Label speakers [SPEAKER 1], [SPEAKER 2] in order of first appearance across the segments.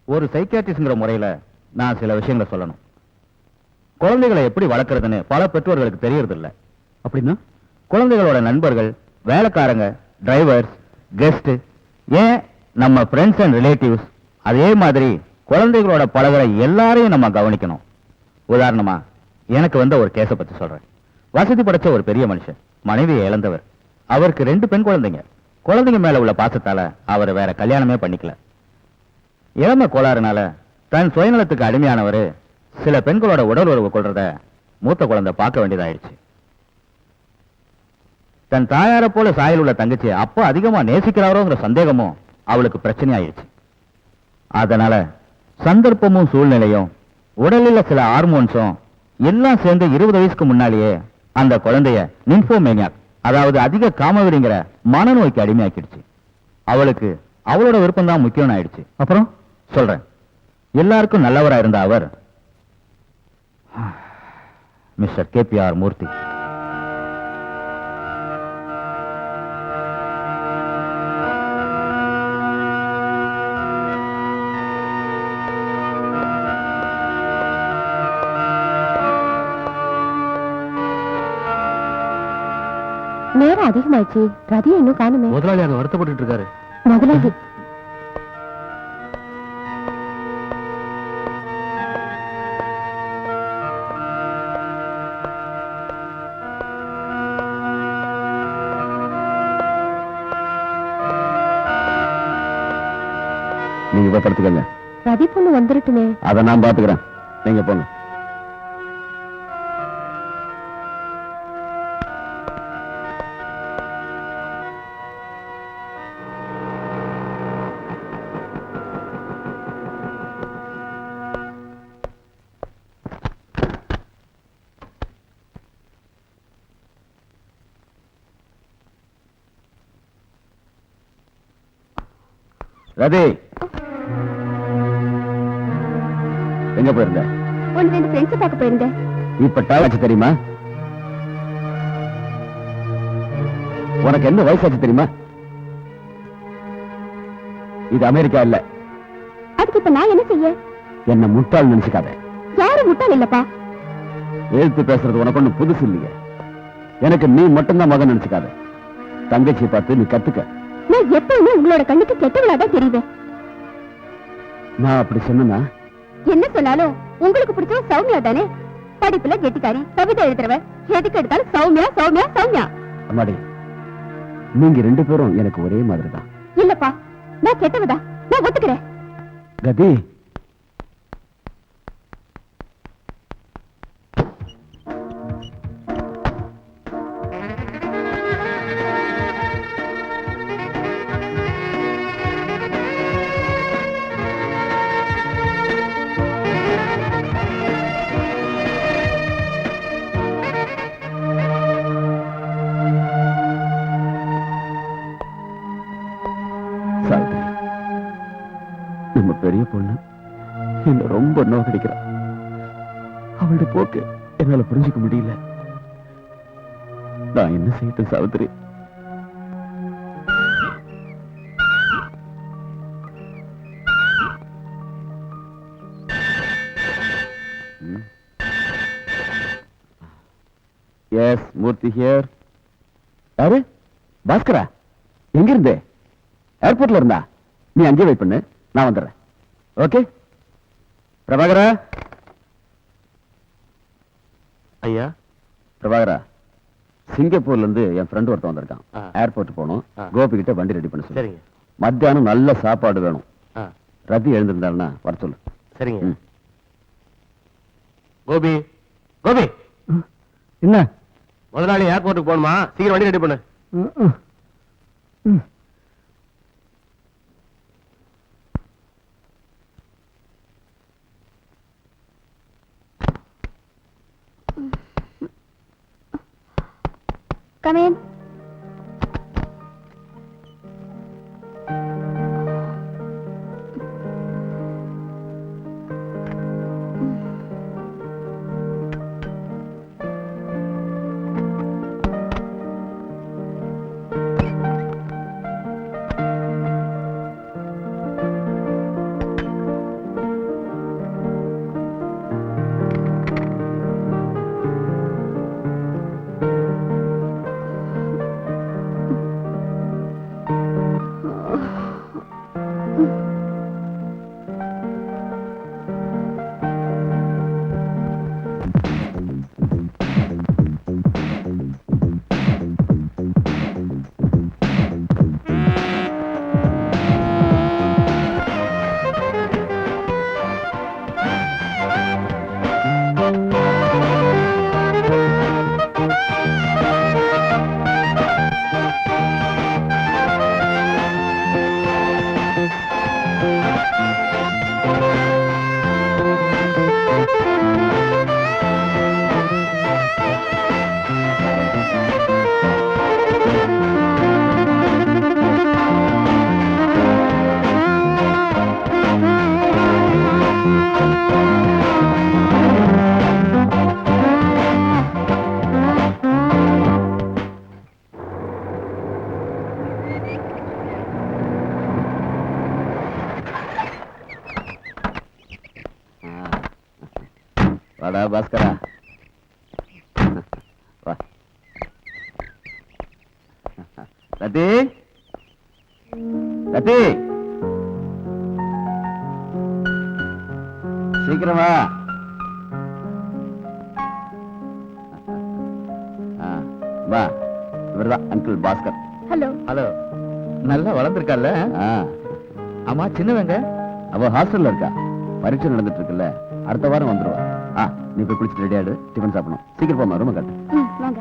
[SPEAKER 1] ஒரு சைக்கியாட்ரிஸ்ட்ங்கிற முறையில நான் சில விஷயங்களை சொல்லணும். குழந்தைகளை எப்படி வளர்க்கறதுன்னு பல பெற்றோர்களுக்கு தெரியறது இல்ல. அப்படின்னா குழந்தைகளோட நண்பர்கள், வேலைக்காரங்க, டிரைவர்ஸ், கெஸ்ட், ஏன் நம்ம ஃப்ரெண்ட்ஸ் அண்ட் ரிலேட்டிவ்ஸ், அதே மாதிரி குழந்தைகளோட பழகுற எல்லாரையும் நம்ம கவனிக்கணும். உதாரணமா எனக்கு வந்த ஒரு கேஸை பத்தி சொல்றேன். வசதி படைச்ச ஒரு பெரிய மனுஷன், மனைவியை இழந்தவர். அவருக்கு 2 பெண் குழந்தைங்க. குழந்தைங்க மேல உள்ள பாசத்தால அவர் வேற கல்யாணமே பண்ணிக்கல. இளம கோளாறுனால தன் சுயநலத்துக்கு அடிமையானவர் சில பெண்களோட உடல் உறவு கொள்றத மூத்த குழந்தை பார்க்க வேண்டியதாயிடுச்சு. தன் தாயார போல சாயல் உள்ள தங்கச்சி அப்ப அதிகமா நேசிக்கிறாரோங்கிற சந்தேகமும் அவளுக்கு பிரச்சனை ஆயிடுச்சு. அதனால சந்தர்ப்பமும் சூழ்நிலையும் உடலில் சில ஹார்மோன்ஸும் எல்லாம் சேர்ந்து 20 வயசுக்கு முன்னாலேயே அந்த குழந்தைய நிம்போமேனியாக், அதாவது அதிக காமவெறிங்கிற மனநோய்க்கு அடிமையாக்கிடுச்சு. அவளுக்கு அவளோட விருப்பம் தான் முக்கியம் ஆயிடுச்சு. அப்புறம் சொல்றேன். எல்லாருக்கும் நல்லவரா இருந்த அவர் மிஸ்டர் KPR மூர்த்தி.
[SPEAKER 2] நேரம் அதிகமாயிடுச்சு. ரதியை இன்னும் காணுமே.
[SPEAKER 1] முதலாளி அங்க வருத்தப்பட்டு இருக்காரு.
[SPEAKER 2] முதலாளி
[SPEAKER 1] நீங்க போய் படுத்துக்கங்க.
[SPEAKER 2] ரதி பொண்ணு வந்துருட்டுமே.
[SPEAKER 1] அதை நான் பாத்துக்கிறேன், நீங்க போங்க. ரதி, எங்க போயிருந்த?
[SPEAKER 2] 1-2 ஃப்ரெண்ட்ஸ் பார்க்க போயிருந்தேன்.
[SPEAKER 1] இப்ப டாலாச்சு தெரியுமா? உனக்கு என்ன வயசாச்சு தெரியுமா? இது அமெரிக்கா இல்ல.
[SPEAKER 2] அதுக்கு இப்ப நான் என்ன செய்ய?
[SPEAKER 1] என்ன முட்டாள் நினைச்சுக்காத.
[SPEAKER 2] யாரும் முட்டாள் இல்லப்பா.
[SPEAKER 1] எழுத்து பேசுறது உனக்கு ஒண்ணு புதுசு இல்லையே. எனக்கு நீ மட்டும்தான் மகன் நினைச்சுக்காத. தங்கச்சியை பார்த்து நீ கத்துக்க.
[SPEAKER 2] நான் எப்பவுமே உங்களோட கண்ணுக்கு கெட்டவளாதான் தெரியுவேன்.
[SPEAKER 1] நான் அப்படி சொன்னா
[SPEAKER 2] என்ன சொன்னாலும் உங்களுக்கு பிடிச்ச சௌமியா தானே. படிப்புல கெட்டிக்காரி, கவிதை எழுதுறவ, எதுக்கு எடுத்தாலும் சௌமியா சௌமியா சௌமியா.
[SPEAKER 1] அம்மாடி, நீங்க 2 பேரும் எனக்கு ஒரே மாதிரி தான்.
[SPEAKER 2] இல்லப்பா, நான் கெட்டவதா, நான் ஒத்துக்கிறேன்.
[SPEAKER 1] கதி, நம்ம பெரிய பொண்ணு என்ன ரொம்ப நோக்கடிக்கிறா. அவளுடைய போக்கு என்னால புரிஞ்சுக்க முடியல. நான் என்ன செய்யட்டும் சாவித்திரி? S, Murthy here. யாரு? பாஸ்கரா? எங்க இருந்தே? ஏர்போர்ட்ல இருந்தா? நீ அங்கே வெயிட் பண்ணு, நான் வந்துடுறேன். ஓகே பிரபாகரா.
[SPEAKER 3] ஐயா.
[SPEAKER 1] பிரபாகரா, சிங்கப்பூர்ல இருந்து என் ஃப்ரெண்ட் ஒருத்தன் வந்திருக்கான்.
[SPEAKER 3] ஆ.
[SPEAKER 1] ஏர்போர்ட் போகணும்.
[SPEAKER 3] ஆ.
[SPEAKER 1] கோபி கிட்ட வண்டி ரெடி பண்ண சொல்லு.
[SPEAKER 3] சரிங்க.
[SPEAKER 1] மத்தியானம் நல்ல சாப்பாடு வேணும்.
[SPEAKER 3] ஆ,
[SPEAKER 1] ரத்தி எழுந்திருந்தாருன்னா வர சொல்லு.
[SPEAKER 3] சரிங்க.
[SPEAKER 1] ம்.
[SPEAKER 3] கோபி, கோபி,
[SPEAKER 1] என்ன?
[SPEAKER 3] முதலாளி ஏர்போர்ட்டுக்கு போகணுமா? சீக்கிரம் வண்டி ரெடி பண்ணு.
[SPEAKER 2] Come in.
[SPEAKER 1] வாடா பாஸ்கரா. வா. ரத்தி, ரத்தி, சீக்கிரம் வா. வா, இவர்தான் அங்கிள் பாஸ்கர்.
[SPEAKER 2] ஹலோ.
[SPEAKER 1] ஹலோ. நல்லா வளர்ந்துருக்கால. ஆமா, சின்னவங்க அவ ஹாஸ்டல்ல இருக்கா. பரீட்சை நடந்துட்டு இருக்குல்ல, அடுத்த வாரம் வந்துருவா. நீ போய் குளிச்சுட்டு ரெடி ஆயிடு, டிஃபன் சாப்பிடணும். சீக்கிரம் போமா, ரூம் கட்டு.
[SPEAKER 2] வாங்க.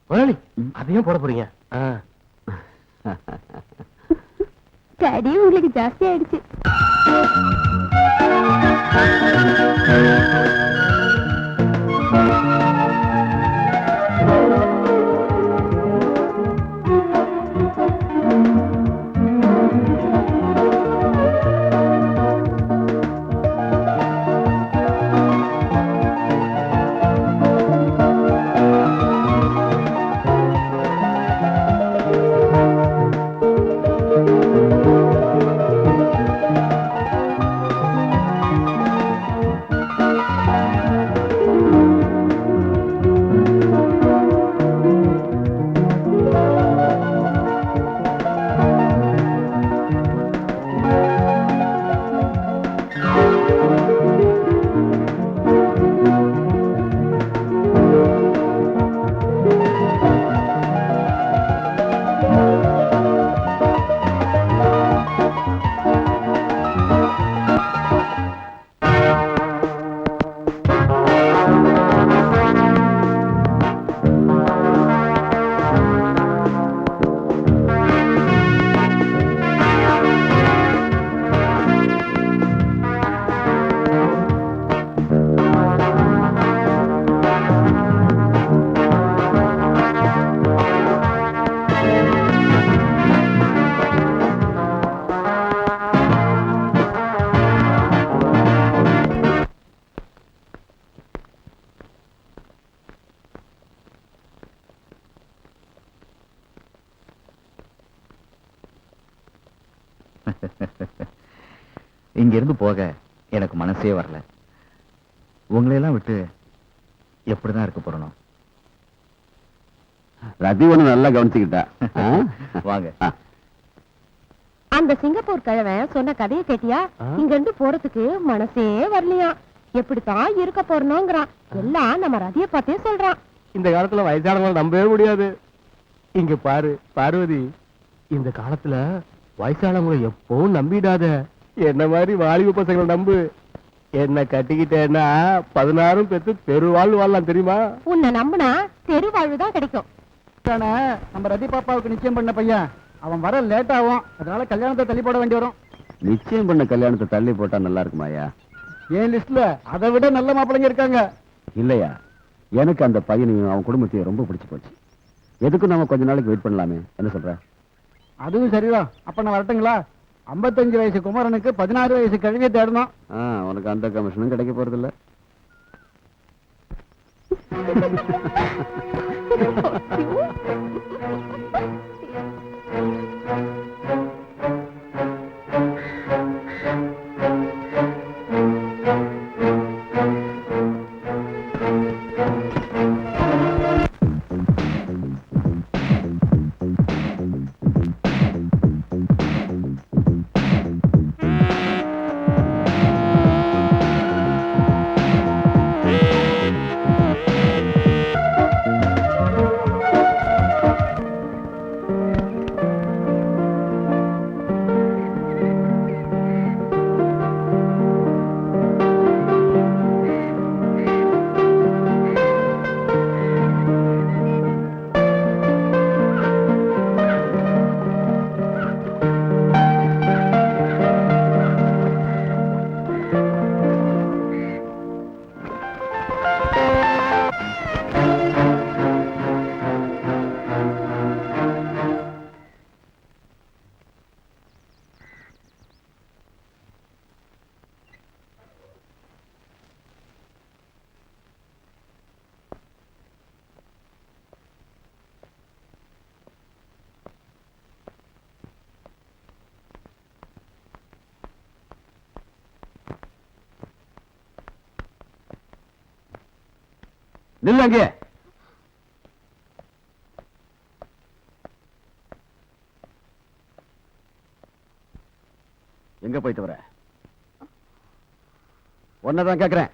[SPEAKER 3] முதலாளி, அதையும் போட போறீங்க?
[SPEAKER 2] டாடி உங்களுக்கு ஜாஸ்தி ஆயிடுச்சு.
[SPEAKER 1] இங்க இருந்து போக எனக்கு மனசே வரல. உங்களையெல்லாம் விட்டு எப்படிதான் இருக்க போறனோ.
[SPEAKER 3] ரதி ஒண்ணு நல்லா கவனிச்சுக்கிட்டா.
[SPEAKER 1] வாங்க.
[SPEAKER 2] அந்த சிங்கப்பூர் கிழவன் சொன்ன கதையை கேட்டியா? இங்க இருந்து போறதுக்கு மனசே வரலையா. எப்படித்தான் இருக்க போறனோங்கிறான். எல்லாம் நம்ம ரதிய பார்த்தே சொல்றான்.
[SPEAKER 3] இந்த காலத்துல வயசானவங்களை நம்பவே முடியாது. இங்க பாரு பார்வதி, இந்த காலத்துல வயசானவங்களை எப்பவும் நம்பிடாத. என்ன மாதிரி வாலிப பசங்களை நம்பு. என்ன கட்டிக்கிட்டேன்னா 16 பெத்து பெருவாழ்வு வாழலாம் தெரியுமா?
[SPEAKER 2] உன்னை நம்பினா தெருவாழ்வு தான் கிடைக்கும்.
[SPEAKER 4] நம்ம ரதி பாப்பாவுக்கு நிச்சயம் பண்ண பையன் அவன் வர லேட் ஆகும். அதனால கல்யாணத்தை தள்ளி போட வேண்டி வரும்.
[SPEAKER 3] நிச்சயம் பண்ண கல்யாணத்தை தள்ளி போட்டா நல்லா இருக்குமாயா?
[SPEAKER 4] ஏன் லிஸ்ட்ல அதை விட நல்ல மாப்பிள்ளைங்க இருக்காங்க.
[SPEAKER 3] இல்லையா, எனக்கு அந்த பையனையும் அவன் குடும்பத்தையும் ரொம்ப பிடிச்சு போச்சு. எதுக்கும் நம்ம கொஞ்ச நாளைக்கு வெயிட் பண்ணலாமே, என்ன சொல்ற?
[SPEAKER 4] அதுவும் சரிதான். அப்ப நான் வரட்டுங்களா? 55 வயசு குமரனுக்கு 16 வயசு கழுவியை தேடணும்.
[SPEAKER 3] உனக்கு அந்த கமிஷனும் கிடைக்க போறது இல்ல. நில்லங்க. எங்க போயிட்டு வர? ஒன்னதான் கேக்குறேன்.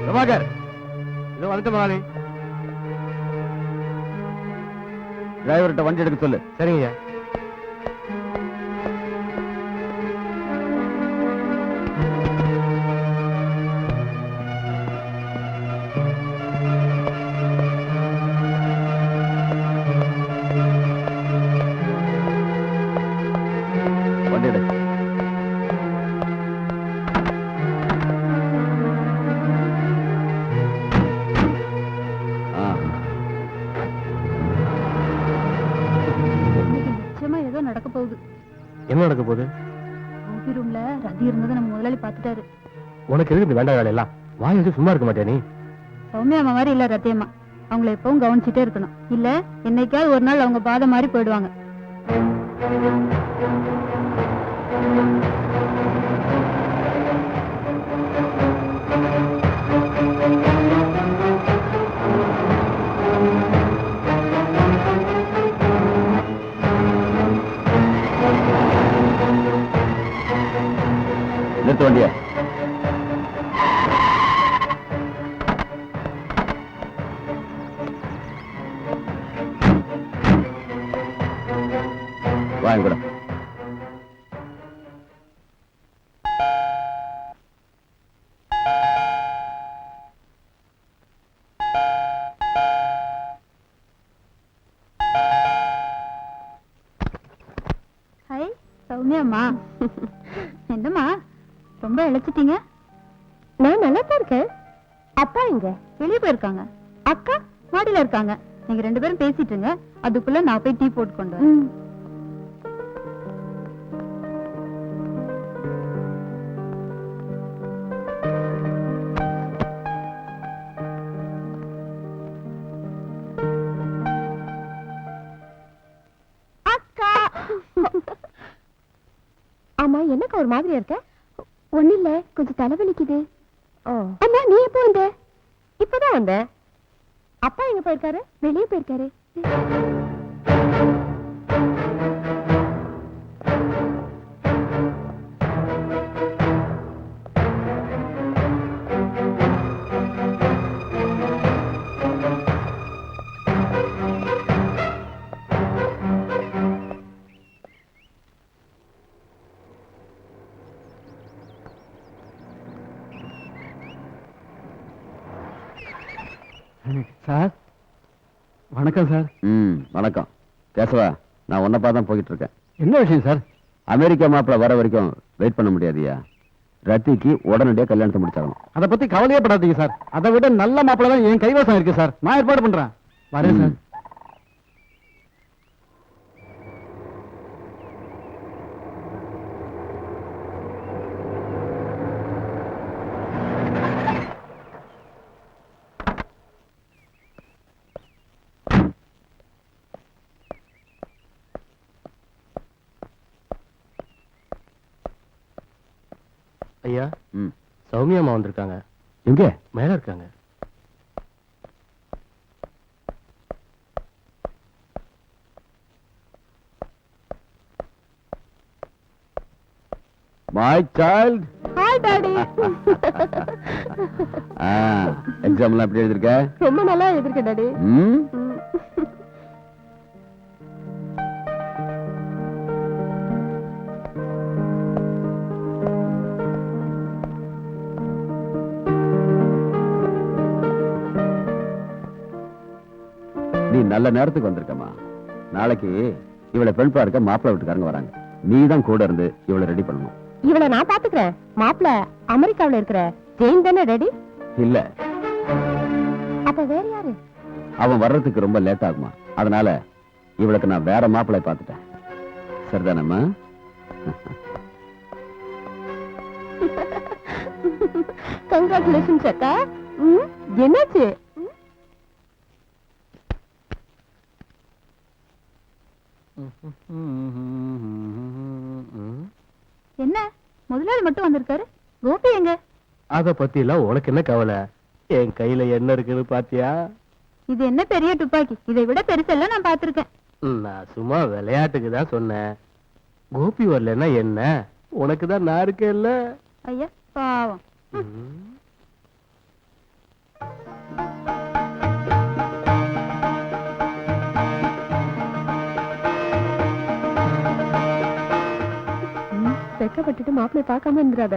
[SPEAKER 3] பிரபாகர், இதோ வந்துட்டு முதலாளி. டிரைவர்கிட்ட வண்டி எடுக்க சொல்லு. சரிங்க. என்ன நடக்க போகுது?
[SPEAKER 2] ரூம்ல ரதி இருந்ததை நம்ம முதலாளி பார்த்துட்டாரு.
[SPEAKER 3] உனக்கு எதுக்கு இந்த வேண்டாம் வேலையெல்லாம்? வாய் வச்சு சும்மா இருக்க மாட்டே நீ?
[SPEAKER 2] சௌமியா அம்மா மாதிரி இல்ல ரத்தியம்மா. அவங்களை எப்பவும் கவனிச்சுட்டே இருக்கணும். இல்ல என்னைக்காவது ஒரு நாள் அவங்க பாதை மாதிரி போயிடுவாங்க.
[SPEAKER 3] நிறுத்த வண்டிய. வாங்க கூட.
[SPEAKER 2] ஹாய் சௌமியா அம்மா. என்னம்மா ரொம்ப இழைச்சிட்டீங்க? நான் நல்லா தான் இருக்கேன். அப்பா எங்க? வெளியே போயிருக்காங்க. அக்கா மாடியில இருக்காங்க. நீங்க 2 பேரும் பேசிட்டு இருங்க. அதுக்குள்ள நான் போய் டீ போட்டு கொண்டு வரேன். என்னக்கா ஒரு மாதிரியா இருக்க? ஒண்ணு இல்ல, கொஞ்சம் தலைவலிக்குது. அம்மா நீ எப்போ வந்த? இப்பதான் வந்த. அப்பா எங்க போயிருக்காரு? வெளியே போயிருக்காரு.
[SPEAKER 4] சார் வணக்கம் சார்.
[SPEAKER 1] வணக்கம் கேசவா, நான் உன்னை பார்த்து தான் போயிட்டு இருக்கேன்.
[SPEAKER 4] என்ன விஷயம் சார்?
[SPEAKER 1] அமெரிக்கா மாப்பிள்ள வர வரைக்கும் வெயிட் பண்ண முடியாதியா. ரத்திக்கு உடனடியாக கல்யாணத்தை முடிச்சாகணும்.
[SPEAKER 4] அதை பத்தி கவலையே படாதீங்க சார். அதை விட நல்ல மாப்பிள்ள தான் என் கைவசம் இருக்கு சார். நான் ஏற்பாடு பண்றேன். வரேன் சார்.
[SPEAKER 3] ஐயா,
[SPEAKER 1] ம்.
[SPEAKER 3] சௌமியா அம்மா வந்திருக்காங்க.
[SPEAKER 1] எங்க?
[SPEAKER 3] மேல இருக்காங்க.
[SPEAKER 1] My child.
[SPEAKER 2] Hi daddy.
[SPEAKER 1] எக்ஸாம்லாம் எப்படி எழுதிருக்க?
[SPEAKER 2] ரொம்ப நல்லா எழுதிருக்க டாடி.
[SPEAKER 1] ம். நீ நல்ல நேரத்துக்கு வந்திருக்கமா. நாளைக்கு இவளை பெண் பார்க்க மாப்பிள்ளை வீட்டுக்காரங்க வராங்க. நீ தான் கூட இருந்து இவளை ரெடி பண்ணணும்.
[SPEAKER 2] இவளை நான் பாத்துக்கிறேன். மாப்பிள்ள அமெரிக்காவுல இருக்கிற ஜெயின் தானே ரெடி?
[SPEAKER 1] இல்ல,
[SPEAKER 2] அப்ப வேற யாரு?
[SPEAKER 1] அவன் வர்றதுக்கு ரொம்ப லேட் ஆகுமா. அதனால இவளுக்கு நான் வேற மாப்பிள்ளை பார்த்துட்டேன். சரிதானம்மா?
[SPEAKER 2] கங்க்ராச்சுலேஷன்ஸ் அக்கா. என்னாச்சு? என்ன முதலாளி மட்டும் வந்திருக்காரு? கோபி எங்க?
[SPEAKER 3] அத பத்தி எல்லாம் உனக்கு என்ன கவலை? என் கையில என்ன இருக்குன்னு பாத்தியா?
[SPEAKER 2] இது என்ன பெரிய துப்பாக்கி? இதை விட பெருசெல்லாம் நான் பாத்திருக்கேன்.
[SPEAKER 3] நான் சும்மா விளையாட்டுக்கு தான் சொன்னேன். கோபி வரலன்னா என்ன, உனக்கு தான் நான் இருக்கேன்ல.
[SPEAKER 2] ஐயா பாவம். வெக்கப்பட்டுட்டு மாப்பிள்ளை பார்க்காம இருந்துடாத.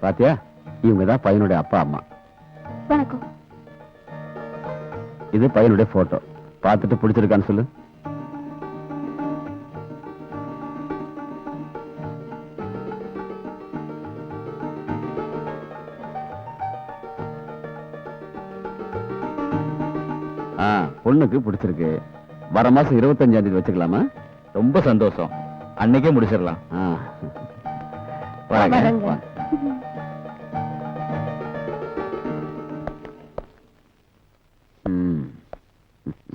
[SPEAKER 1] பாத்தியா, இவங்கதான் பையனுடைய அப்பா அம்மா.
[SPEAKER 2] வணக்கம்.
[SPEAKER 1] இது பையனுடைய போட்டோ. பார்த்துட்டு பிடிச்சிருக்கான்னு சொல்லு. பொண்ணுக்கு பிடிச்சிருக்கு. வர மாசம் 25ஆம் தேதி வச்சுக்கலாமா? ரொம்ப சந்தோஷம். அன்னைக்கே முடிச்சிடலாம்.
[SPEAKER 2] வரேங்க.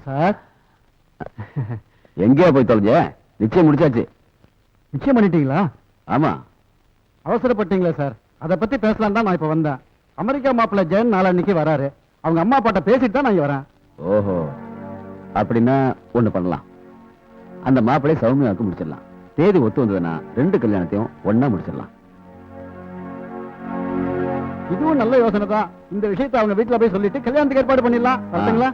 [SPEAKER 4] சார்
[SPEAKER 1] எங்கேயா போய் தொலைஞ்ச? நிச்சயம் முடிச்சாச்சு.
[SPEAKER 4] நிச்சயம் பண்ணிட்டீங்களா?
[SPEAKER 1] ஆமா.
[SPEAKER 4] அவசரப்பட்டீங்களா சார்? அதை பத்தி பேசலாம் தான் நான் இப்ப வந்தேன். அமெரிக்கா மாப்பிள்ள ஜெயன் நாளன்னைக்கு வராரு. அவங்க அம்மா அப்பாட்ட பேசிட்டு தான் நான் இங்க வரேன்.
[SPEAKER 1] ஓஹோ, அப்படின்னா ஒண்ணு பண்ணலாம். அந்த மாப்பிள்ளை சௌமியாவுக்கு முடிச்சிடலாம். தேதி ஒத்து வந்ததுன்னா 2 கல்யாணத்தையும் ஒண்ணா முடிச்சிடலாம்.
[SPEAKER 4] இதுவும் நல்ல யோசனை தான். இந்த விஷயத்தை அவங்க வீட்டுல போய் சொல்லிட்டு கல்யாணத்துக்கு ஏற்பாடு பண்ணிடலாம். பார்த்தீங்களா?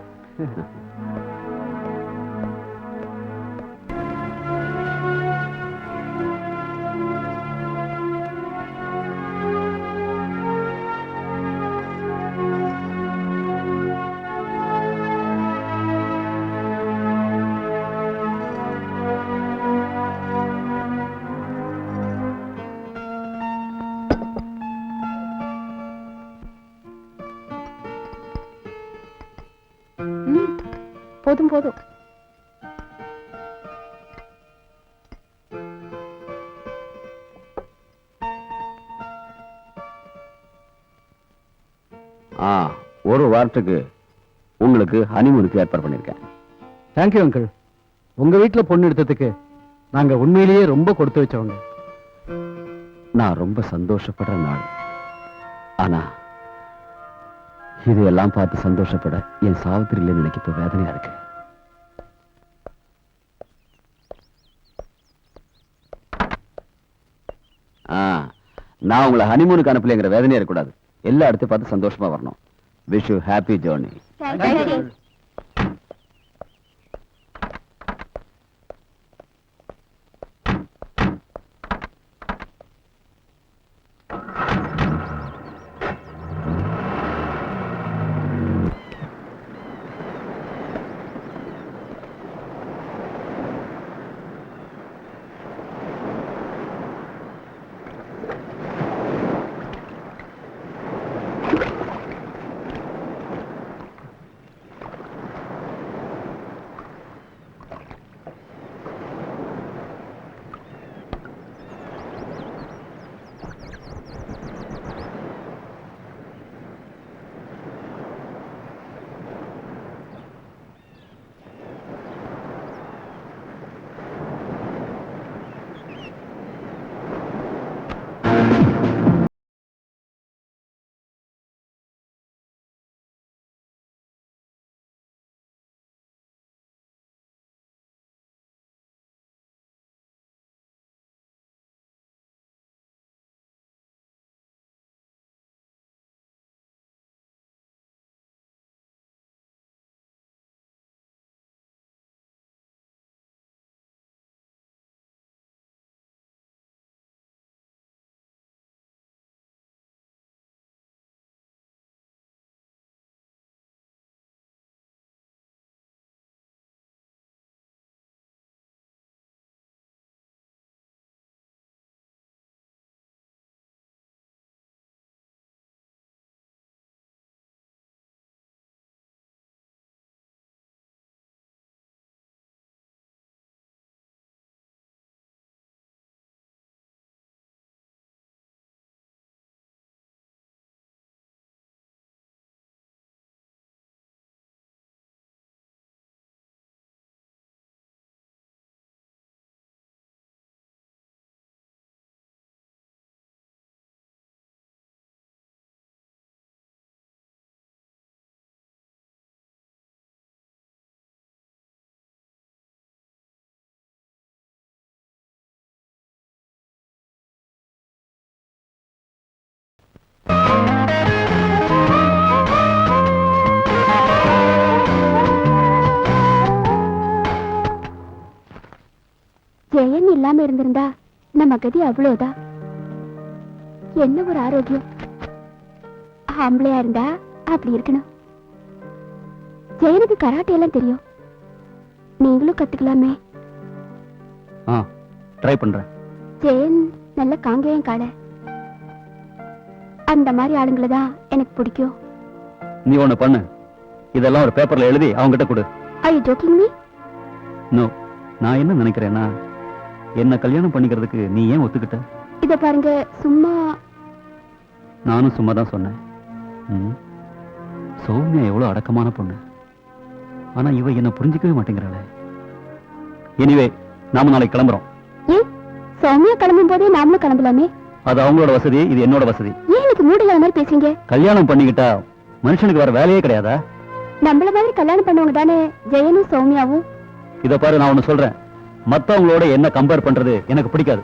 [SPEAKER 2] போதும் போதும்.
[SPEAKER 1] ஒரு வாரத்துக்கு உங்களுக்கு ஹனிமூனுக்கு ஏற்பாடு பண்ணிருக்கேன்.
[SPEAKER 4] Thank you uncle. உங்க வீட்டுல பொண்ணு எடுத்ததுக்கு நாங்க உண்மையிலேயே ரொம்ப கொடுத்து வச்சவங்க.
[SPEAKER 1] நான் ரொம்ப சந்தோஷப்படுற நாள். ஆனா இதையெல்லாம் பார்த்து சந்தோஷப்பட என் சாவித்திரி இல்லைன்னு எனக்கு இப்ப வேதனையா இருக்கு. நான் உங்களை ஹனிமூனுக்கு அனுப்பலைங்கிற வேதனையா இருக்கக்கூடாது. எல்லா இடத்தையும் பார்த்து சந்தோஷமா வரணும். Wish you happy journey.
[SPEAKER 2] Jayan இல்லாம இருந்திருந்தா நம்ம கதி அவ்வளவுதான். என்ன ஒரு ஆரோக்கியம். ஆம்பளையா இருந்தா அப்படி இருக்கணும். ஜெயனுக்கு கராட்டே எல்லாம் தெரியும். நீங்களும் கத்துக்கலாமே.
[SPEAKER 1] ட்ரை பண்றேன்.
[SPEAKER 2] ஜெயன் நல்ல காங்கேயம் கால. அந்த மாதிரி ஆளுங்களை தான் எனக்கு பிடிக்கும்.
[SPEAKER 1] நீ ஒண்ணு பண்ணு. இதெல்லாம் ஒரு பேப்பர்ல எழுதி அவங்க கிட்ட கொடு.
[SPEAKER 2] Are you joking me?
[SPEAKER 1] No, நான் என்ன நினைக்கிறேன்னா, என்ன கல்யாணம் பண்ணிக்கிறதுக்கு நீ ஏன் ஒத்துக்கிட்ட?
[SPEAKER 2] இத பாருங்க, சும்மா.
[SPEAKER 1] நானும் சும்மா தான் சொன்னேன். சௌமியா எவ்வளவு அடக்கமான பொண்ணு. ஆனா இவ என்ன புரிஞ்சுக்கவே மாட்டேங்கிறாளே. எனிவே, நாம நாளைக்கு கிளம்புறோம்.
[SPEAKER 2] ஏன் சௌமியா கிளம்பும் போதே நாமளும் கிளம்பலாமே.
[SPEAKER 1] அது அவங்களோட வசதி, இது என்னோட வசதி.
[SPEAKER 2] ஏன் எனக்கு மூடல மாதிரி பேசுங்க?
[SPEAKER 1] கல்யாணம் பண்ணிக்கிட்டா மனுஷனுக்கு வேற வேலையே கிடையாதா?
[SPEAKER 2] நம்மள மாதிரி கல்யாணம் பண்ணவங்க தானே ஜெயனும் சௌமியாவும்.
[SPEAKER 1] இத பாரு, நான் ஒண்ணு சொல்றேன். மத்தவங்களோட என்ன கம்பேர் பண்றது எனக்கு பிடிக்காது.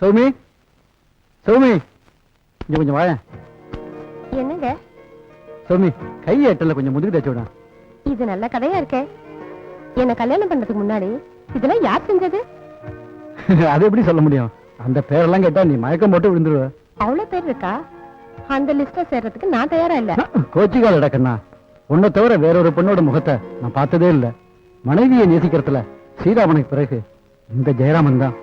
[SPEAKER 4] சௌமி, சௌமி, இங்க கொஞ்சம் வாய.
[SPEAKER 2] என்னங்க
[SPEAKER 4] சௌமி, கையை எட்டல கொஞ்சம் முதுகு தேய்ச்சு விட.
[SPEAKER 2] இது நல்ல கதையா இருக்கே. என்ன கல்யாணம் பண்றதுக்கு முன்னாடி இதெல்லாம் யார் செஞ்சது?
[SPEAKER 4] அது எப்படி சொல்ல முடியும்? அந்த பேரெல்லாம் கேட்டா நீ மயக்கம் போட்டு விழுந்துருவ.
[SPEAKER 2] அவ்வளவு பேர் இருக்கா? அந்த லிஸ்ட சேர்றதுக்கு நான் தயாரா இல்ல.
[SPEAKER 4] கோச்சிக்கால் இடக்கண்ணா. உன்னை தவிர வேறொரு பொண்ணோட முகத்தை நான் பார்த்ததே இல்ல. மனைவியை நேசிக்கிறதுல ஸ்ரீராமனுக்கு பிறகு இந்த ஜெயராமன் தான்.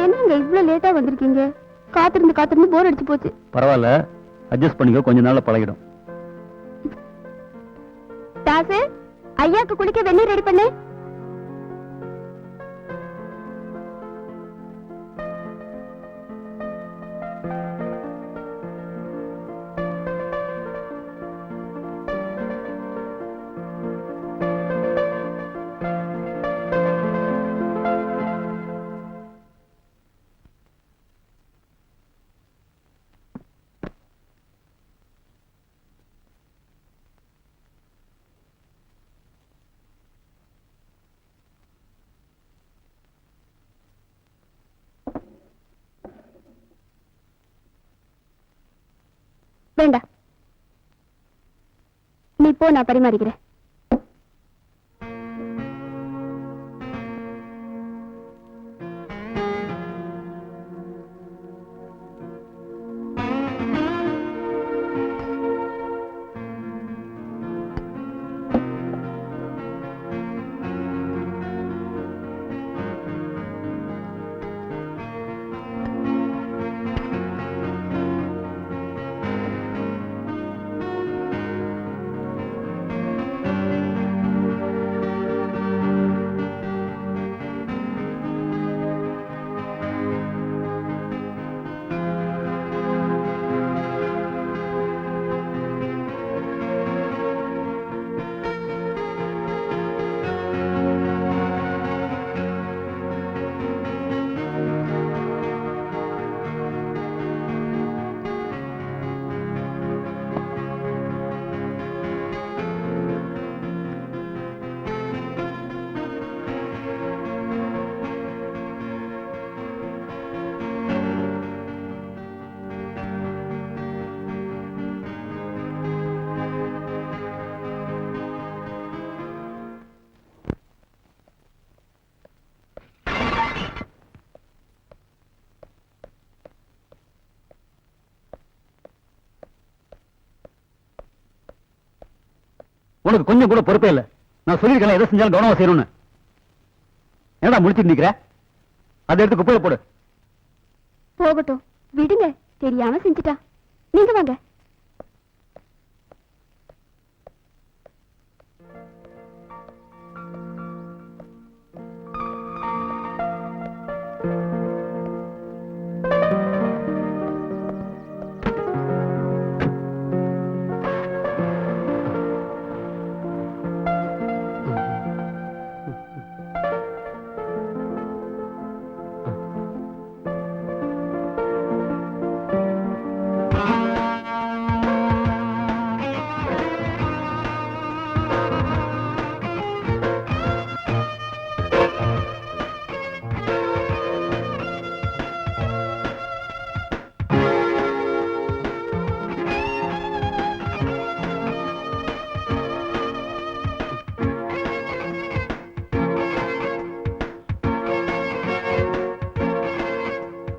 [SPEAKER 2] என்னங்க இவ்வளவு லேட்டா வந்திருக்கீங்க? காத்திருந்து போர் அடிச்சு போச்சு.
[SPEAKER 1] பரவாயில்ல, அட்ஜஸ்ட் பண்ணிக்கோ, கொஞ்ச நாள்ல பழகிடும்.
[SPEAKER 2] தாசு, ஐயாக்கு குளிக்க வெந்நீர் ரெடி பண்ணு. வேண்டா, நீ போ, நான் பரிமாறிக்கிறேன்.
[SPEAKER 1] உனக்கு கொஞ்சம் கூட பொறுப்பே இல்ல. நான் சொல்லியிருக்கேன் எதை செஞ்சாலும் கவனமா செய்யணும்னு. என்னடா முடிச்சிட்டு நிக்கிற? அதை எடுத்து குப்பையில போடு.
[SPEAKER 2] போகட்டும், விடுங்க, தெரியாம செஞ்சுட்டா. நீங்க வாங்க.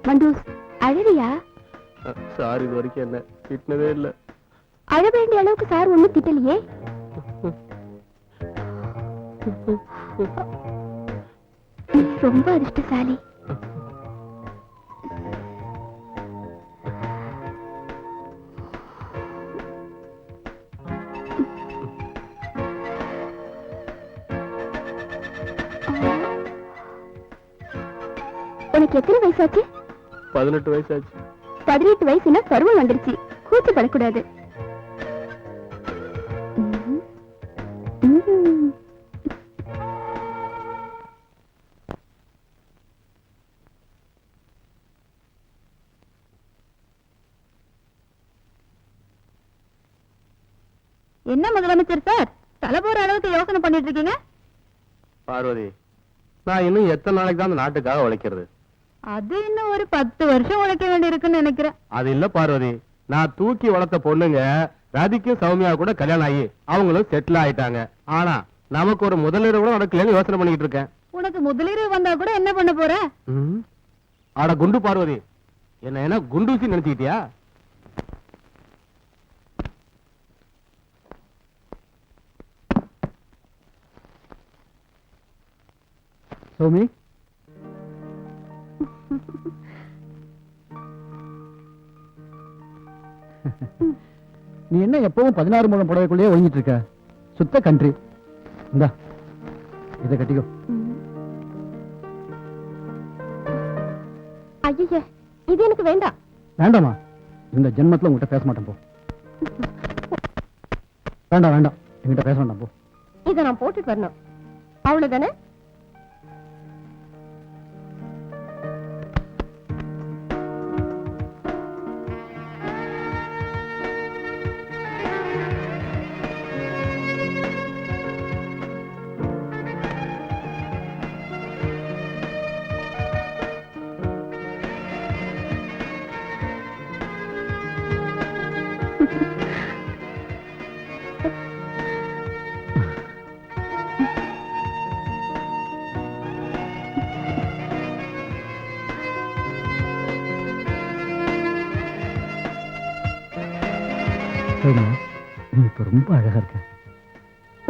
[SPEAKER 2] மண்டூஸ், அழறியா?
[SPEAKER 3] சார் இது வரைக்கும் என்ன திட்டினதே இல்ல.
[SPEAKER 2] அழ வேண்டிய அளவுக்கு சார் ஒண்ணும் திட்டலையே. ரொம்ப அதிர்ஷ்டசாலி. உனக்கு எத்தனை வயசாச்சு?
[SPEAKER 3] 18 வயசாச்சு.
[SPEAKER 2] 18 வயசுனா பருவம் வந்துருச்சு. கூச்சப்படக்கூடாது. என்ன முதலமைச்சர் சார், தலை போற அளவுக்கு யோசனை பண்ணிட்டு இருக்கீங்க?
[SPEAKER 3] பார்வதி, நான் இன்னும் எத்தனை நாளைக்கு தான் அந்த நாட்டுக்காக உழைக்கிறது?
[SPEAKER 2] அது இன்னும் ஒரு 10 வருஷம் உழைக்க வேண்டி இருக்குன்னு நினைக்கிறேன்.
[SPEAKER 3] அது இல்ல பார்வதி, நான் தூக்கி வளர்த்த பொண்ணுங்க ராதிக்கும் சௌமியா கூட கல்யாணம் ஆகி அவங்களும் செட்டில் ஆயிட்டாங்க. ஆனா நமக்கு ஒரு முதலீடு கூட நடக்கலன்னு யோசனை பண்ணிட்டு இருக்கேன்.
[SPEAKER 2] உனக்கு முதலீடு வந்தா கூட என்ன பண்ண போற?
[SPEAKER 3] ஆட குண்டு பார்வதி, என்ன குண்டூசி நினைச்சுக்கிட்டியா?
[SPEAKER 4] சௌமி, நீ என்ன எப்பவும் 16 முழம் புடவைக்குள்ளேயே ஒழிஞ்சிட்டு இருக்க? சுத்த கண்ட்ரி. இந்தா இதை கட்டிக்கோ.
[SPEAKER 2] ஐயே, இது எனக்கு வேண்டாம்.
[SPEAKER 4] வேண்டாமா? இந்த ஜென்மத்துல உங்ககிட்ட பேச மாட்டேன் போ. வேண்டாம் வேண்டாம், என்கிட்ட பேச வேண்டாம் போ.
[SPEAKER 2] இதை நான் போட்டுட்டு வரணும், அவ்வளவுதானே?
[SPEAKER 4] சரிம்மா, நீ இப்ப ரொம்ப அழகா இருக்க.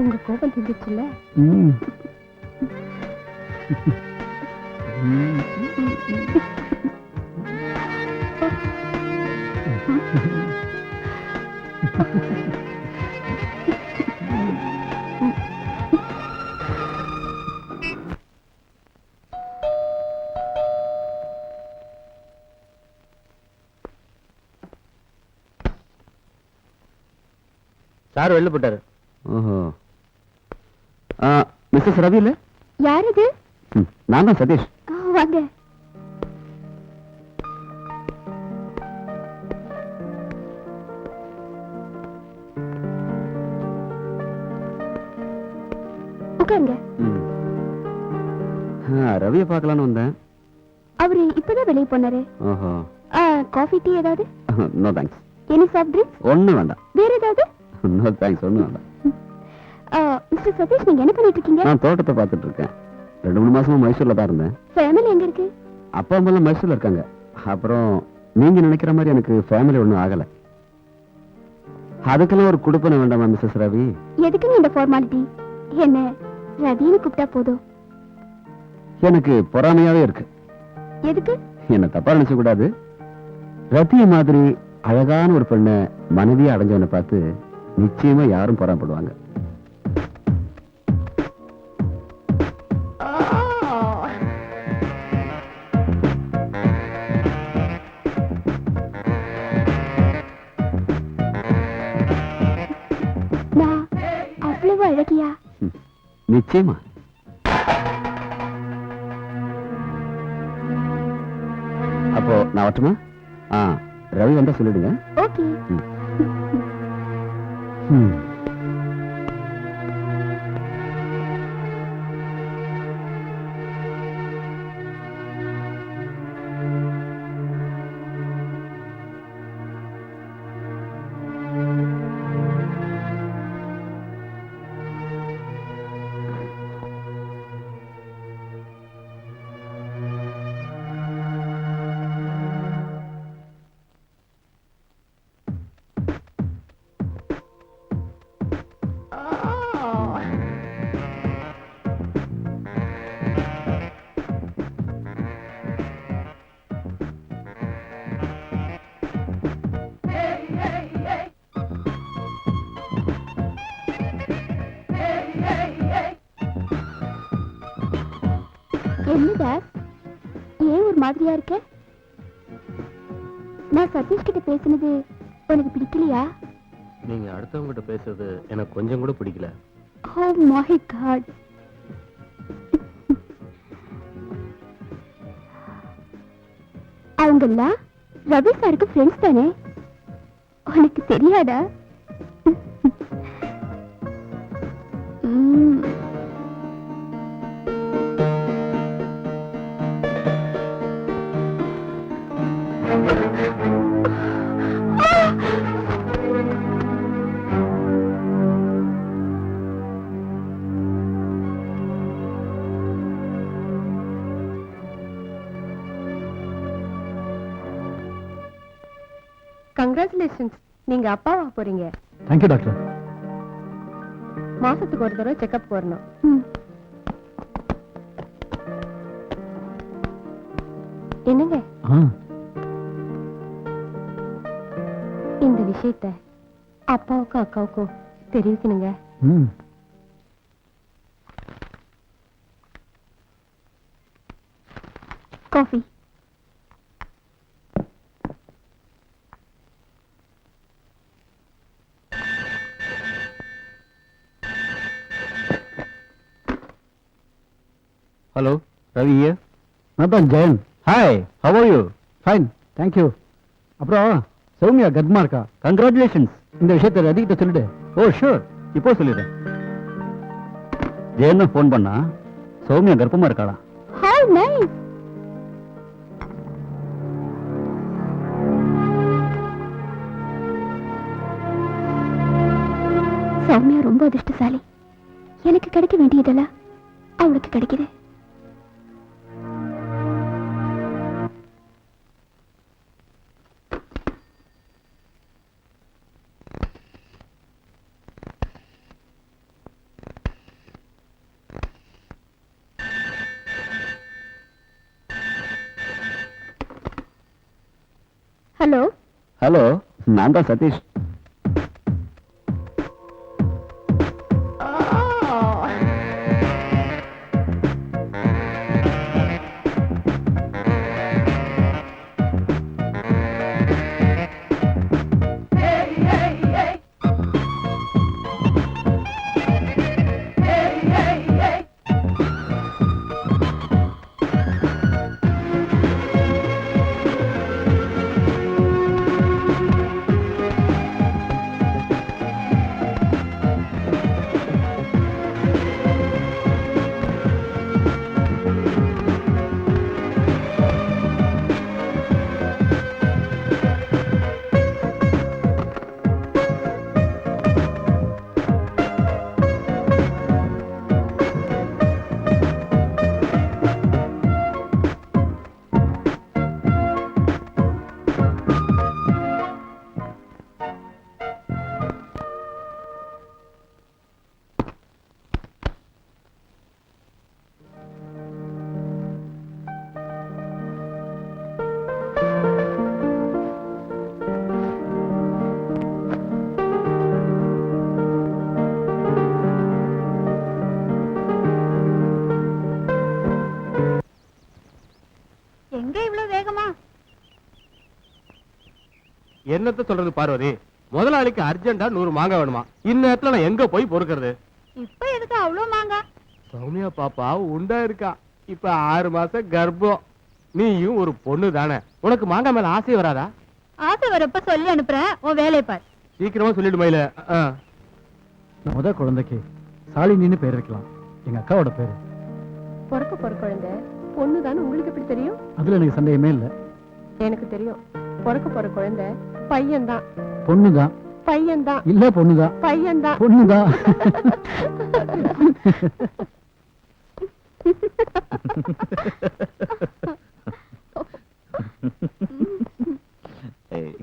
[SPEAKER 2] உங்க கோபம் தீர்ந்துச்சுல்ல?
[SPEAKER 4] ம்.
[SPEAKER 1] சார் வெளில போட்டாரு.
[SPEAKER 3] ஓஹோ. மிஸ்ஸஸ் ரவி இல்ல?
[SPEAKER 2] யார் இது?
[SPEAKER 3] நான் தான் சதீஷ்.
[SPEAKER 2] வாங்க. உட்காருங்க.
[SPEAKER 3] ரவியை பார்க்கலான்னு வந்தேன்.
[SPEAKER 2] அவரு இப்பதான் வெளியே போனாரு.
[SPEAKER 3] ஓஹோ.
[SPEAKER 2] காஃபி டீ ஏதாவது?
[SPEAKER 3] No thanks.
[SPEAKER 2] Any soft drinks?
[SPEAKER 3] ஒன்றும் வேண்டாம்.
[SPEAKER 2] வேற ஏதாவது?
[SPEAKER 3] நோ தேங்க்ஸ், ஒன்றும் வேண்டாம்.
[SPEAKER 2] மிஸ்டர் சதீஷ், நீங்க என்ன பண்ணிட்டு இருக்கீங்க?
[SPEAKER 3] நான் தோட்டத்தை பார்த்துட்டு இருக்கேன். 2-3 மாசமா மைசூர்ல தான் இருந்தேன்.
[SPEAKER 2] ஃபேமிலி எங்க இருக்கு?
[SPEAKER 3] அப்பா அம்மா மைசூர்ல இருக்காங்க. அப்புறம் நீங்க நினைக்கிற மாதிரி எனக்கு ஃபேமிலி ஒன்றும் ஆகல. அதுக்கெல்லாம் ஒரு குடுப்பனை வேண்டாமா மிஸ்ஸஸ் ரவி?
[SPEAKER 2] எதுக்குங்க இந்த ஃபார்மாலிட்டி? என்ன ரவின்னு கூப்பிட்டா போதும்.
[SPEAKER 3] எனக்கு பொறாமையாவே இருக்கு.
[SPEAKER 2] எதுக்கு?
[SPEAKER 3] என்ன தப்பா நினைச்ச கூடாது. ரத்திய மாதிரி அழகான ஒரு பெண்ணை மனைவியா அடைஞ்சவனை பார்த்து நிச்சயமா யாரும் பொறாமப்படுவாங்க.
[SPEAKER 2] நான் அவ்வளவு அழகியா?
[SPEAKER 3] நிச்சயமா. அப்போ நான் வரட்டுமா? ரவி வந்தா சொல்லிடுங்க.
[SPEAKER 2] ஓகே. என்னடா ஏன் ஒரு மாதிரியா இருக்க? நான் சதீஷ் கிட்ட பேசினது உனக்கு பிடிக்கலையா?
[SPEAKER 3] நீங்க அடுத்தவங்க கிட்ட பேசுறது எனக்கு கொஞ்சம் கூட பிடிக்கல.
[SPEAKER 2] Oh my God. அவங்கெல்லாம் ரவி சாருக்கு ஃப்ரெண்ட்ஸ் தானே? உனக்கு தெரியாதா? கங்க்ராச்சுலேஷன்ஸ், நீங்க அப்பாவா போறீங்க.
[SPEAKER 4] Thank you doctor.
[SPEAKER 2] மாசத்துக்கு ஒரு தடவை செக்அப் வரணும். என்னங்க
[SPEAKER 4] ஆ,
[SPEAKER 2] இந்த விஷயத்த அப்பாவுக்கும் அக்காவுக்கும் தெரிவிக்கணுங்க.
[SPEAKER 4] ம்.
[SPEAKER 2] காஃபி.
[SPEAKER 1] Hello, Ravi here.
[SPEAKER 4] நான் தான் Jayan.
[SPEAKER 1] Hi, how are you?
[SPEAKER 4] Fine, thank you. அப்புறம் சௌமியா கர்ப்பமா இருக்கா.
[SPEAKER 1] Congratulations.
[SPEAKER 4] இந்த விஷயத்தை ரதிகிட்ட சொல்லிடு.
[SPEAKER 1] ஓ ஷூர், இப்போ சொல்லிடுறேன். ஜெயன் ஃபோன் பண்ணா சௌமியா கர்ப்பமா இருக்காளா?
[SPEAKER 2] How nice. சௌமியா ரொம்ப அதிர்ஷ்டசாலி. எனக்கு கிடைக்க வேண்டியதெல்லாம் அவளுக்கு கிடைக்குது. ஹலோ.
[SPEAKER 1] ஹலோ, நான் தான் சதீஷ்.
[SPEAKER 3] என்னத்த சொல்றது பார்வதி, முதலாளிக்கு அர்ஜென்டா 100 மாங்காய் வேணுமா. இந்நேரத்துல நான் எங்க போய் பொறுக்கிறது?
[SPEAKER 2] இப்ப எதுக்கு அவ்வளவு மாங்கா?
[SPEAKER 3] சௌமியா பாப்பா உண்டா இருக்கா. இப்ப 6 மாசம் கர்ப்பம். நீயும் ஒரு பொண்ணு தானே, உனக்கு மாங்காய் மேல ஆசை வராதா?
[SPEAKER 2] ஆசை வரப்ப சொல்லி அனுப்புறேன், உன் வேலையை பார்.
[SPEAKER 3] சீக்கிரமா சொல்லிடு மயில.
[SPEAKER 4] முத குழந்தைக்கு சாலினின்னு பேர் வைக்கலாம். எங்க அக்காவோட பேரு.
[SPEAKER 2] பொறுக்க போற குழந்தை பொண்ணு தானே உங்களுக்கு எப்படி தெரியும்?
[SPEAKER 4] அதுல எனக்கு சந்தேகமே இல்லை.
[SPEAKER 2] எனக்கு தெரியும். பொறுக்க போற குழந்தை பையன்தான்.
[SPEAKER 4] பொண்ணுதான்.
[SPEAKER 2] பையன்தான்.
[SPEAKER 4] இல்ல பொண்ணுதான்.
[SPEAKER 2] பையன்தான்.
[SPEAKER 4] பொண்ணுதான்.
[SPEAKER 1] ஏய்.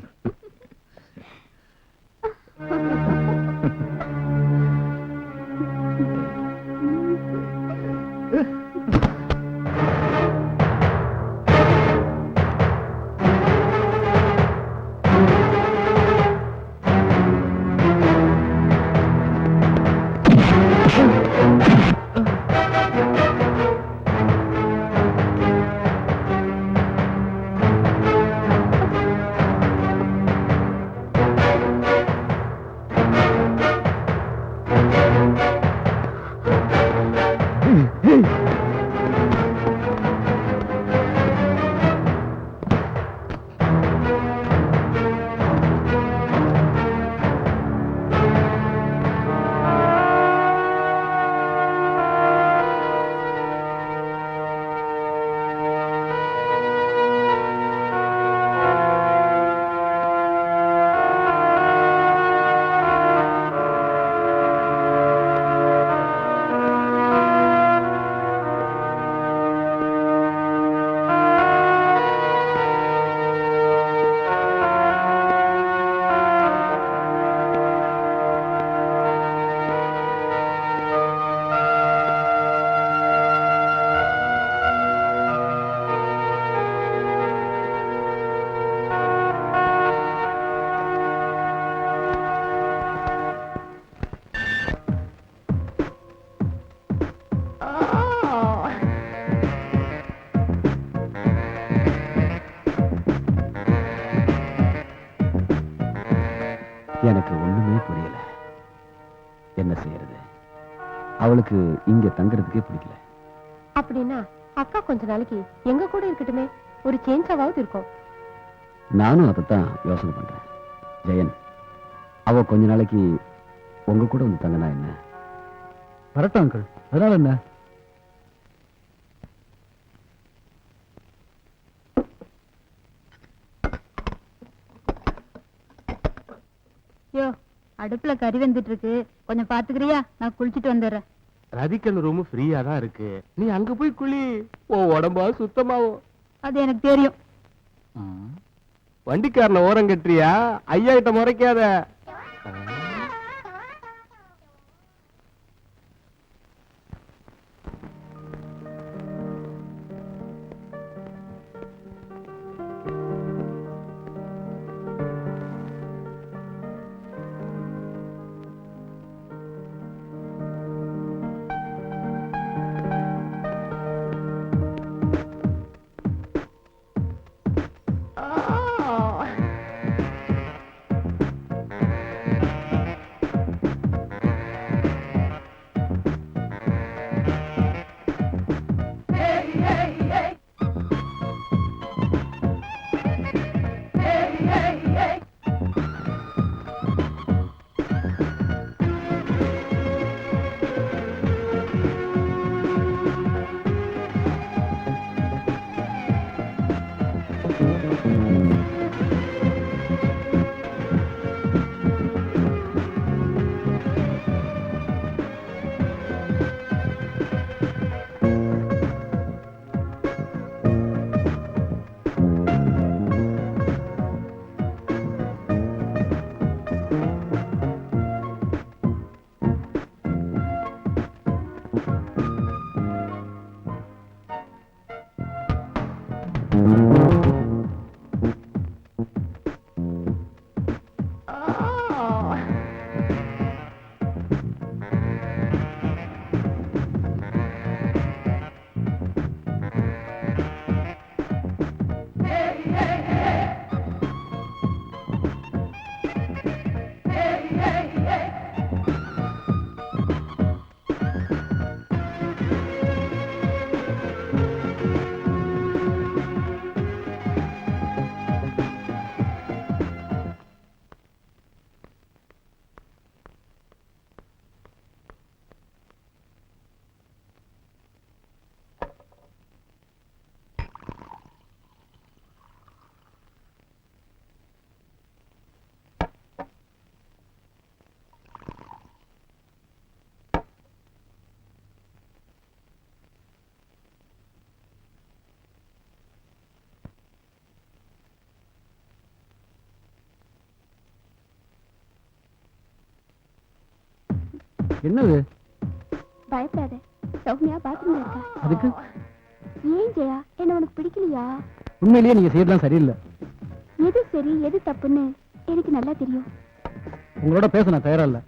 [SPEAKER 4] எனக்கு ஒண்ணுமே புரியல. என்ன செய்யறது? அவளுக்கு இங்க தங்குறதுக்கே பிடிக்கல.
[SPEAKER 2] அப்படின்னா அக்கா கொஞ்ச நாளைக்கு எங்க கூட இருக்கட்டுமே, ஒரு சேஞ்சாவது இருக்கும்.
[SPEAKER 4] நானும் அதைத்தான் யோசனை பண்றேன். ஜெயன், அவ கொஞ்ச நாளைக்கு உங்க கூட வந்து தங்கினா என்ன? வரட்டும் அங்கிள், அதனால என்ன?
[SPEAKER 2] யோ, அடுப்புல கறி வந்துட்டு இருக்கு, கொஞ்சம் பாத்துக்கிறியா? நான் குளிச்சிட்டு வந்துடுறேன்.
[SPEAKER 3] ரதிக்கல் ரூம் ஃப்ரீயா தான் இருக்கு, நீ அங்க போய் குளி. ஓ உடம்பா சுத்தமாவும்.
[SPEAKER 2] அது எனக்கு தெரியும்.
[SPEAKER 3] வண்டிக்காரன ஓரம் கட்டுறியா? ஐயா கிட்ட முறைக்காத.
[SPEAKER 4] என்னது?
[SPEAKER 2] பயப்படாத, சௌமியா பாத்ரூம்ல இருக்கா.
[SPEAKER 4] அதுக்கு
[SPEAKER 2] ஏன் ஜெயா, என்ன உனக்கு பிடிக்கலையா?
[SPEAKER 4] உண்மையிலேயே நீங்க செய்யறதுலாம் சரியில்லை.
[SPEAKER 2] எது சரி எது தப்புன்னு எனக்கு நல்லா தெரியும்.
[SPEAKER 4] உங்களோட பேச நான் தயாரா இல்ல.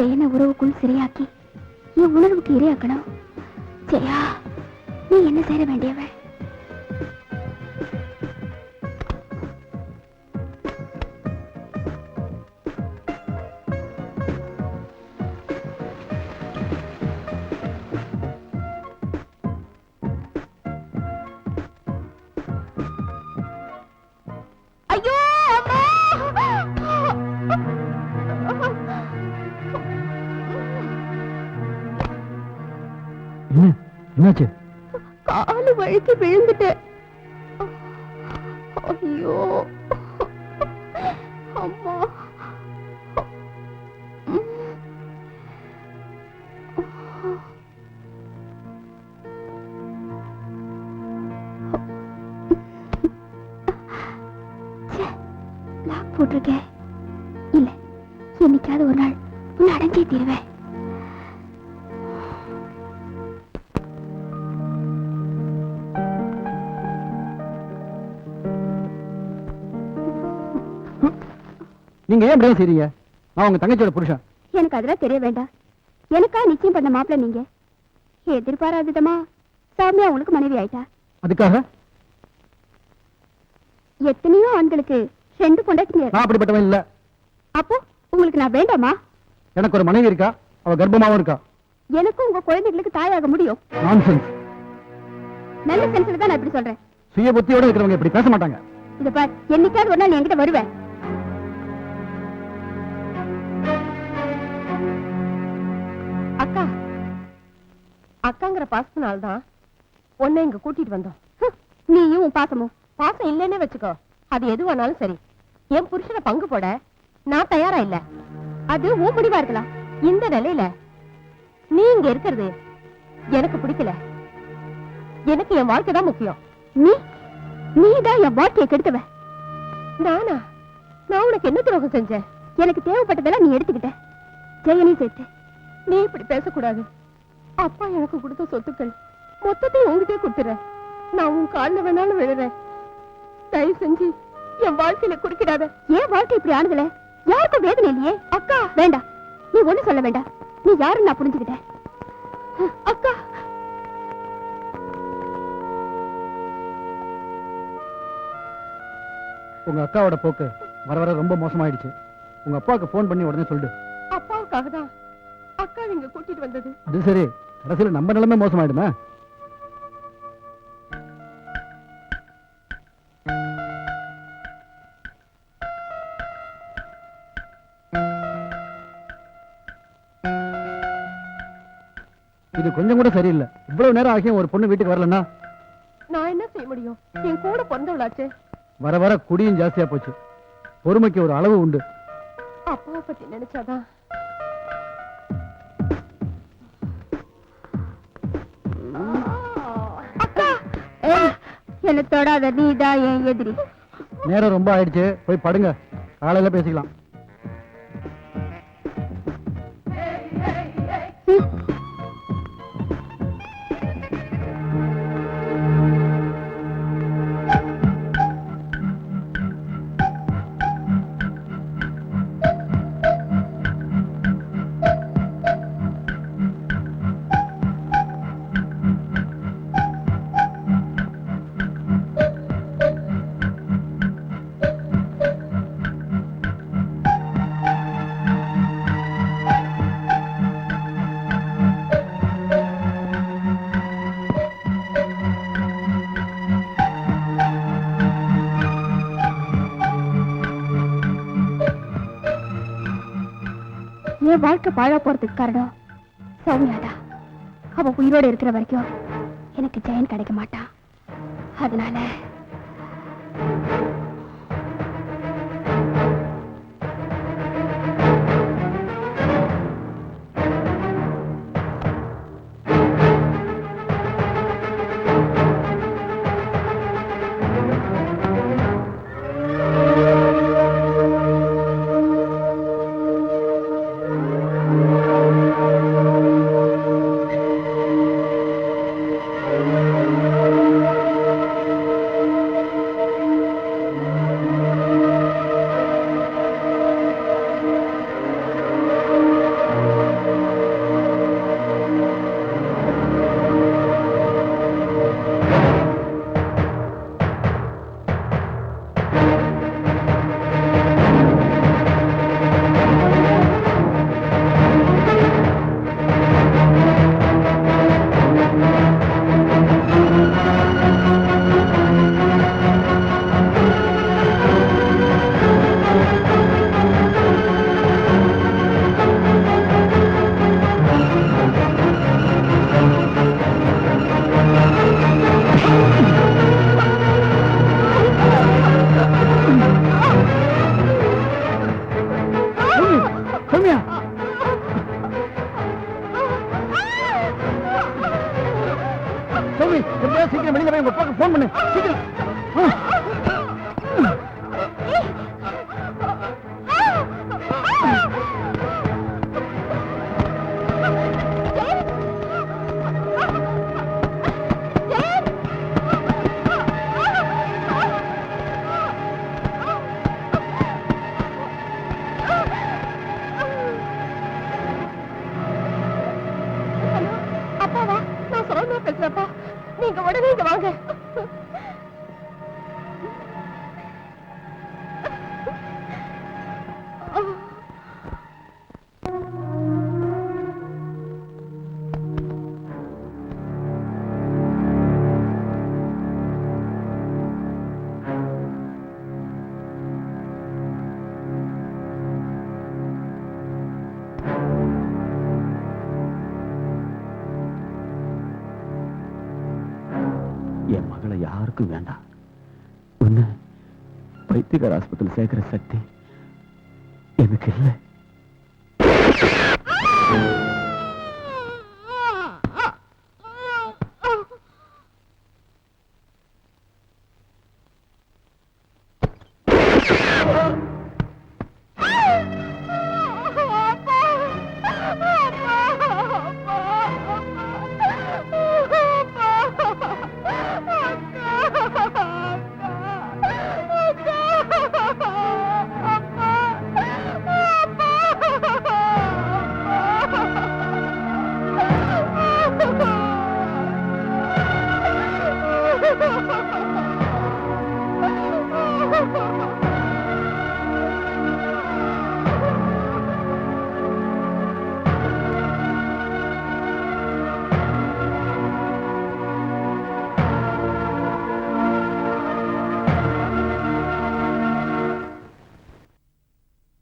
[SPEAKER 2] ஜெயனை உறவுக்குள் சிறையாக்கி என் உணர்வுக்கு இரையாக்கணும். ஜெயா, நீ என்ன செய்ய வேண்டியவன்? ஐயோ
[SPEAKER 3] என்னாச்சு?
[SPEAKER 2] காலு வழுக்கி விழுந்துட்டேன். ஐயோ அம்மா. லாக் போட்டிருக்கேன். இல்ல, என்னைக்காவது ஒரு நாள் உன்னை அடைஞ்சே தீருவேன்.
[SPEAKER 3] நீங்க ஏன் இப்படி செய்றீங்க? நான் உங்க தங்கச்சியோட புருஷன்.
[SPEAKER 2] எனக்கு அதெல்லாம் தெரிய வேண்டாம். எனக்கா நிச்சயம் பண்ண மாப்பிள்ள நீங்க. எதிர்பாராதமா சாமியா உங்களுக்கு மனைவி ஆயிட்டா.
[SPEAKER 3] அதுக்காக
[SPEAKER 2] எத்தனையோ ஆண்களுக்கு 2 பொண்டாட்டிங்க.
[SPEAKER 3] நான் அப்படிப்பட்டவன் இல்ல.
[SPEAKER 2] அப்போ உங்களுக்கு நான் வேண்டாமா?
[SPEAKER 3] எனக்கு ஒரு மனைவி இருக்கா, அவ கர்ப்பமாவும் இருக்கா.
[SPEAKER 2] எனக்கும் உங்க குழந்தைகளுக்கு தாயாக முடியும்.
[SPEAKER 3] நான்சென்ஸ்.
[SPEAKER 2] நல்ல சென்ஸ்ல தான் நான் இப்படி சொல்றேன்.
[SPEAKER 3] சுய புத்தியோட இருக்கிறவங்க இப்படி பேச மாட்டாங்க.
[SPEAKER 2] இத பார், என்னைக்காவது ஒரு நாள் நீ என்கிட்ட வருவேன்.
[SPEAKER 5] அக்கா, அக்காங்கிற பாசத்தினால்தான் உன்னை இங்க கூட்டிட்டு வந்தோம்.
[SPEAKER 2] நீயும் உன் பாசமும்.
[SPEAKER 5] பாசம் இல்லைன்னே வச்சுக்கோ, அது எதுவானாலும் சரி. என் புருஷனை பங்கு போட நான் தயாரா இல்ல.
[SPEAKER 2] அது உன் முடிவா இருக்கலாம்.
[SPEAKER 5] இந்த நிலையில நீ இங்க இருக்கிறது எனக்கு பிடிக்கல. எனக்கு என் வாழ்க்கை தான் முக்கியம்.
[SPEAKER 2] நீதான் என் வாழ்க்கையை கெடுத்தவ.
[SPEAKER 5] நானா? நான் உனக்கு என்ன துரோகம் செஞ்சேன்?
[SPEAKER 2] எனக்கு தேவைப்பட்டதெல்லாம் நீ எடுத்துக்கிட்ட. ஜெயனி சேர்த்து.
[SPEAKER 5] நீ இப்படி பேசக்கூடாது. அப்பா எனக்கு கொடுத்த சொத்துக்கள் மொத்தத்தையும் உங்ககிட்டே கொடுத்துறேன். நான் உன் காலில் வேணாலும் விழுறேன். தயவு செஞ்சு என் வாழ்க்கையில குறுக்கிடாத.
[SPEAKER 2] ஏன் வாழ்க்கை இப்படி ஆனதுல யாருக்கும் வேதனை இல்லையே? அக்கா வேண்டாம், நீ ஒண்ணு சொல்ல வேண்டாம். நீ யாருன்னு நான் புரிஞ்சுக்கிட்டேன். அக்கா,
[SPEAKER 3] உங்க அக்காவோட போக்கு வர வர ரொம்ப மோசமாயிடுச்சு. உங்க அப்பாவுக்கு போன் பண்ணி உடனே சொல்லு.
[SPEAKER 5] அப்பாவுக்காக தான் அக்கா இங்க கூட்டிட்டு வந்தது.
[SPEAKER 3] அது சரி, கடைசியில நம்ம நிலைமை மோசமாயிடுமா? இது கொஞ்சம் கூட சரியில்லை. இவ்வளவு நேரம் ஆகியும் ஒரு பொண்ணு வீட்டுக்கு வரலன்னா
[SPEAKER 5] நான் என்ன செய்ய முடியும்? என் கூட பிறந்தவளாச்சே.
[SPEAKER 3] வர வர குடியும் ஜாஸ்தியா போச்சு. பொறுமைக்கு ஒரு அளவு உண்டு.
[SPEAKER 5] அப்பாவை பத்தி நினைச்சாதான்.
[SPEAKER 2] என்ன தொடாத, நீதான் என் எதிரி.
[SPEAKER 3] நேரம் ரொம்ப ஆயிடுச்சு, போய் படுங்க. காலையில பேசிக்கலாம்.
[SPEAKER 2] என் வாழ்க்கை பாழா போறதுக்கு காரணம் சௌமியாதான். அவ உயிரோட இருக்கிற வரைக்கும் எனக்கு ஜெயன் கிடைக்க மாட்டான். அதனால
[SPEAKER 4] சௌமியா சௌமி எப்படியாவது சீக்கிரம் வெளியில போய் உங்க அப்பாவுக்கு ஃபோன் பண்ணு சீக்கிரம்
[SPEAKER 5] அப்பாவா நான் சௌமியா பேசுறப்பா நீங்க உடனே இங்க வாங்க
[SPEAKER 4] என் மகளை யாருக்கும் வேண்டாம் உன்னை பைத்தியக்கார ஆஸ்பத்திரி சேர்க்கிற சக்தி எனக்கு இல்லை